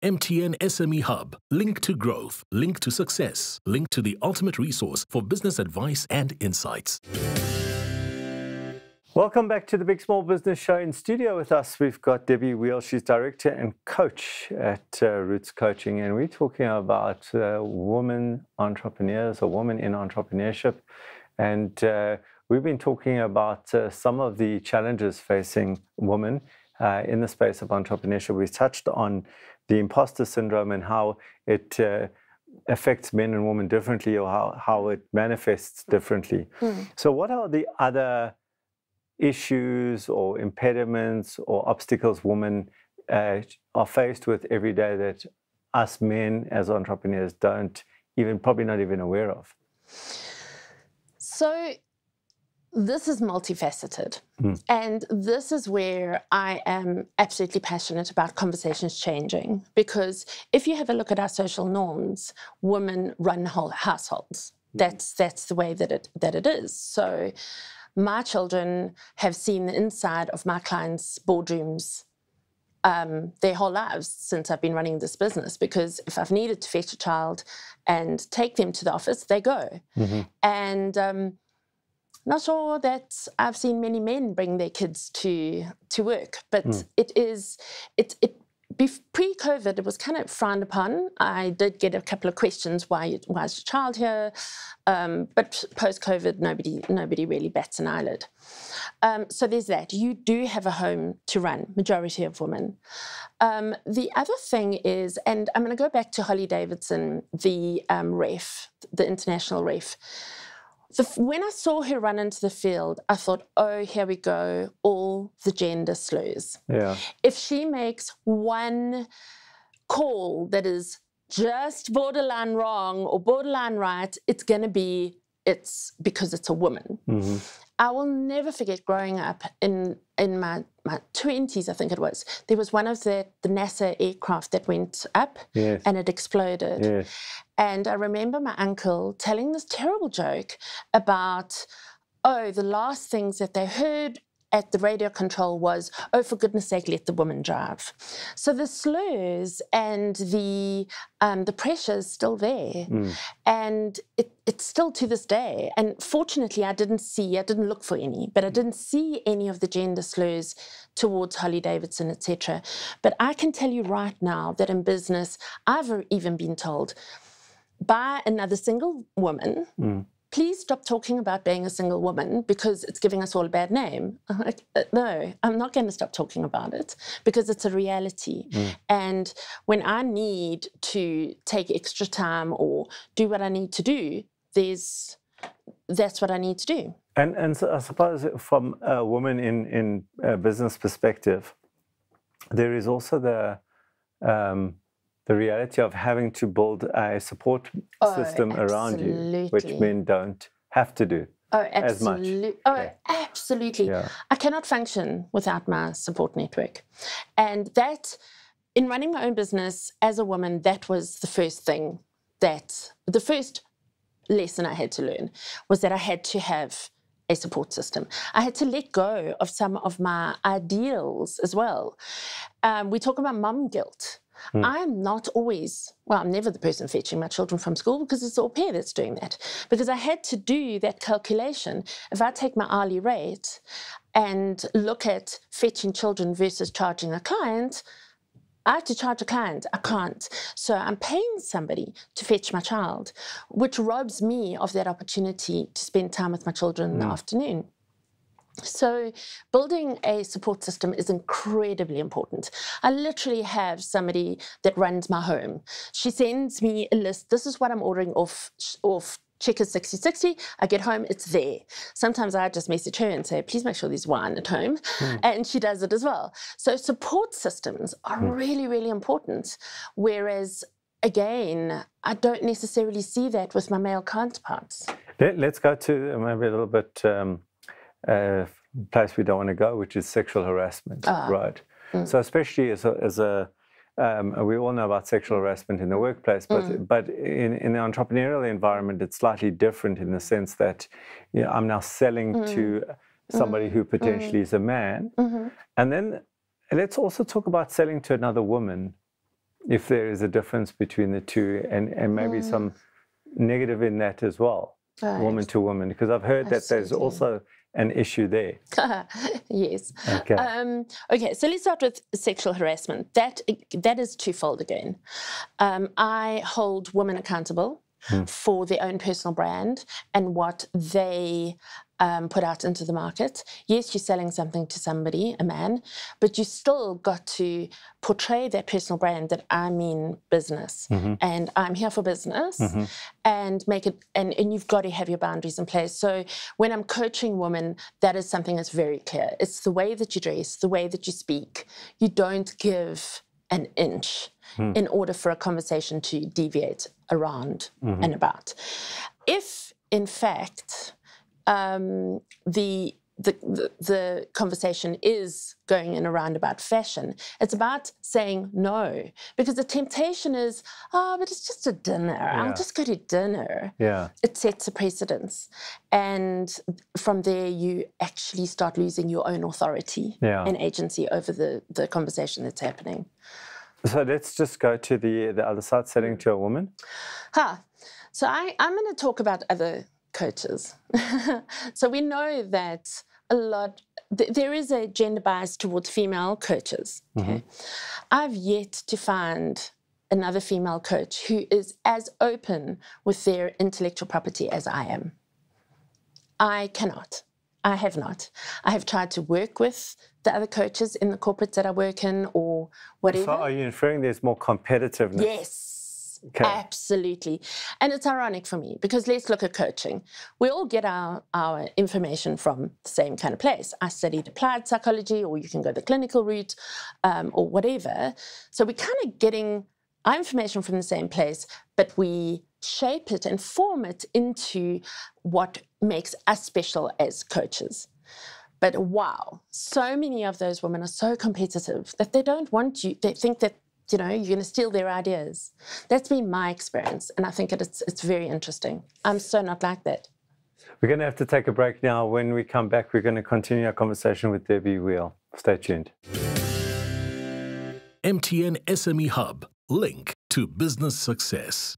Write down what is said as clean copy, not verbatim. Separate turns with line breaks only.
MTN SME Hub. Link to growth, link to success, link to the ultimate resource for business advice and insights.
Welcome back to the Big Small Business Show. In studio with us, we've got Debbie Wheal. She's director and coach at Roots Coaching, and we're talking about women entrepreneurs or women in entrepreneurship. And we've been talking about some of the challenges facing women in the space of entrepreneurship. We've touched on the imposter syndrome and how it affects men and women differently, or how it manifests differently. So what are the other issues or impediments or obstacles women are faced with every day that us men as entrepreneurs probably not even aware of?
So this is multifaceted. And this is where I am absolutely passionate about conversations changing. Because if you have a look at our social norms, women run whole households. That's the way that it is. So my children have seen the inside of my clients' boardrooms their whole lives since I've been running this business, because if I've needed to fetch a child and take them to the office, they go. And not sure that I've seen many men bring their kids to work, but pre-COVID, it was kind of frowned upon. I did get a couple of questions, why is your child here? But post-COVID, nobody really bats an eyelid. So there's that. You do have a home to run, majority of women. The other thing is, and I'm going to go back to Holly Davidson, the ref, the international ref. When I saw her run into the field, I thought, oh, here we go, all the gender slurs. Yeah. If she makes one call that is just borderline wrong or borderline right, it's because it's a woman. I will never forget growing up in my 20s, I think it was. There was one of the NASA aircraft that went up and it exploded. And I remember my uncle telling this terrible joke about, the last things that they heard at the radio control was, oh, for goodness sake, let the woman drive. So the slurs and the pressure is still there. And it's still to this day. And fortunately, I didn't look for any, but I didn't see any of the gender slurs towards Holly Davidson, etc. But I can tell you right now that in business, I've even been told by another single woman, please stop talking about being a single woman because it's giving us all a bad name. I'm like, no, I'm not going to stop talking about it because it's a reality. And when I need to take extra time or do what I need to do, that's what I need to do.
And so I suppose from a woman in a business perspective, there is also the reality of having to build a support system around you, which men don't have to do as much.
Absolutely. Yeah. I cannot function without my support network. And that, in running my own business as a woman, that was the first lesson I had to learn, was that I had to have a support system. I had to let go of some of my ideals as well. We talk about mum guilt. I'm not always, I'm never the person fetching my children from school because it's the au pair that's doing that. Because I had to do that calculation. If I take my hourly rate and look at fetching children versus charging a client, I have to charge a client. I can't. So I'm paying somebody to fetch my child, which robs me of that opportunity to spend time with my children in the afternoon. So building a support system is incredibly important. I literally have somebody that runs my home. She sends me a list. This is what I'm ordering off Checkers 6060. I get home, it's there. Sometimes I just message her and say, please make sure there's wine at home. And she does it as well. So support systems are really, really important. Whereas, again, I don't necessarily see that with my male counterparts.
Let's go to maybe a little bit place we don't want to go, which is sexual harassment, right? So especially as a we all know about sexual harassment in the workplace, but in the entrepreneurial environment, it's slightly different in the sense that I'm now selling to somebody who potentially is a man. And then let's also talk about selling to another woman if there is a difference between the two, and maybe some negative in that as well,
Right.
woman to woman, because I've heard that there's also an issue there.
Yes.
Okay.
Okay, so let's start with sexual harassment. That is twofold again. I hold women accountable for their own personal brand and what they put out into the market. Yes, you're selling something to somebody, a man, but you still got to portray that personal brand that I mean business, and I'm here for business, and make it, and you've got to have your boundaries in place. So when I'm coaching women, that is something that's very clear. It's the way that you dress, the way that you speak. You don't give an inch in order for a conversation to deviate around and about. If, in fact, the conversation is going in a roundabout fashion, it's about saying no, because the temptation is, oh, but it's just a dinner. I'll just go to dinner.
Yeah.
It sets a precedence. And from there, you actually start losing your own authority and agency over the conversation that's happening.
So let's just go to the other side, selling to a woman.
So I'm going to talk about other coaches. So we know that there is a gender bias towards female coaches. Okay? I've yet to find another female coach who is as open with their intellectual property as I am. I cannot. I have not. I have tried to work with the other coaches in the corporates that I work in or whatever.
So are you inferring there's more competitiveness?
Yes, absolutely. And it's ironic for me because let's look at coaching. We all get our information from the same kind of place. I studied applied psychology, or you can go the clinical route, or whatever. So we're kind of getting our information from the same place, but we shape it and form it into what makes us special as coaches. But wow, so many of those women are so competitive that they don't want you. They think that, you're going to steal their ideas. That's been my experience, and I think it's very interesting. I'm so not like that.
We're going to have to take a break now. When we come back, we're going to continue our conversation with Debbie Wheal. Stay tuned.
MTN SME Hub, link to business success.